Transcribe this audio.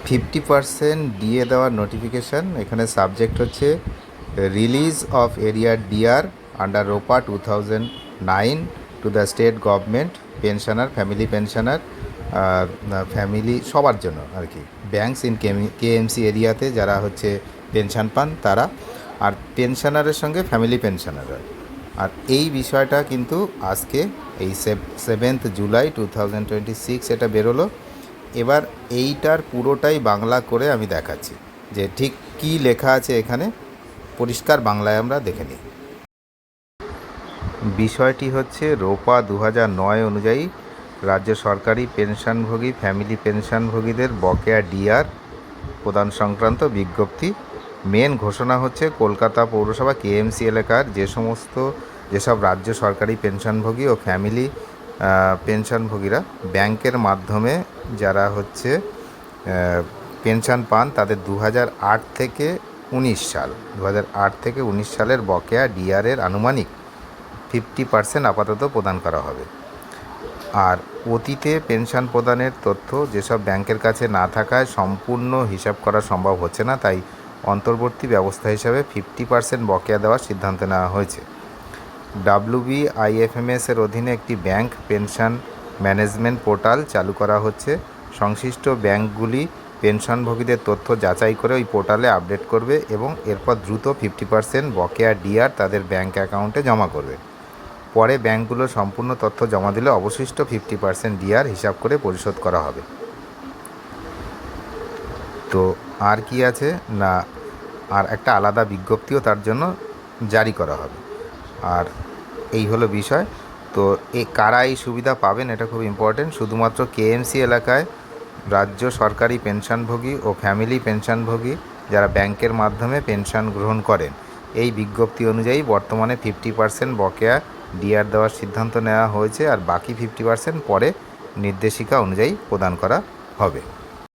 50% DA দেওয়ার notification. এখানে subject হচ্ছে release of arrear DR under ROPA 2009 to the state government pensioner, family pensioner, family সবার জন্য আর কি, ব্যাঙ্কস ইন কেএমসি এরিয়াতে যারা হচ্ছে পেনশন পান তারা, আর পেনশনারের সঙ্গে ফ্যামিলি পেনশনাররা। আর এই বিষয়টা কিন্তু আজকে এই 7 জুলাই 2026 এটা বেরোলো। এবার এইটার পুরোটাই বাংলা করে আমি দেখাচ্ছি যে ঠিক কী লেখা আছে এখানে, পরিষ্কার বাংলায় আমরা দেখে নিই। বিষয়টি হচ্ছে রোপা 2009 অনুযায়ী রাজ্য সরকারি পেনশনভোগী ফ্যামিলি পেনশনভোগীদের বকেয়া ডিআর প্রদান সংক্রান্ত বিজ্ঞপ্তি। মেন ঘোষণা হচ্ছে কলকাতা পৌরসভা কেএমসি এলাকার যেসব রাজ্য সরকারি পেনশনভোগী ও ফ্যামিলি পেনশনভোগীরা ব্যাংকের মাধ্যমে যারা হচ্ছে পেনশন পান তাদের 2008 থেকে 19 সালের বকেয়া ডিআরের আনুমানিক 50% আপাতত প্রদান করা হবে। আর অতীতে পেনশন প্রদানের তথ্য যেসব ব্যাংকের কাছে না থাকায় সম্পূর্ণ হিসাব করা সম্ভব হচ্ছে না, তাই অন্তর্বর্তী ব্যবস্থা হিসাবে 50% বকেয়া দেওয়ার সিদ্ধান্ত নেওয়া হয়েছে। WBIFMS এর অধীনে একটি ব্যাংক পেনশন ম্যানেজমেন্ট পোর্টাল চালু করা হচ্ছে। সংশ্লিষ্ট ব্যাংকগুলি পেনশনভোগীদের তথ্য যাচাই করে ওই পোর্টালে আপডেট করবে এবং এরপর দ্রুত 50% বকেয়া ডিআর তাদের ব্যাংক অ্যাকাউন্টে জমা করবে। পরে ব্যাংকগুলো সম্পূর্ণ তথ্য জমা দিলে অবশিষ্ট 50% ডিআর হিসাব করে পরিশোধ করা হবে। তো আর কি আছে না, আর একটা আলাদা বিজ্ঞপ্তিও তার জন্য জারি করা হবে। আর এই হলো বিষয়। তো কারা এই সুবিধা পাবেন এটা খুব ইম্পর্টেন্ট। শুধুমাত্র কেএমসি এলাকায় রাজ্য সরকারি পেনশনভোগী ও ফ্যামিলি পেনশনভোগী যারা ব্যাংকের মাধ্যমে পেনশন গ্রহণ করেন। এই বিজ্ঞপ্তি অনুযায়ী বর্তমানে 50% বকেয়া ডিআর দেওয়ার সিদ্ধান্ত নেওয়া হয়েছে, আর বাকি 50% পরে নির্দেশিকা অনুযায়ী প্রদান করা হবে।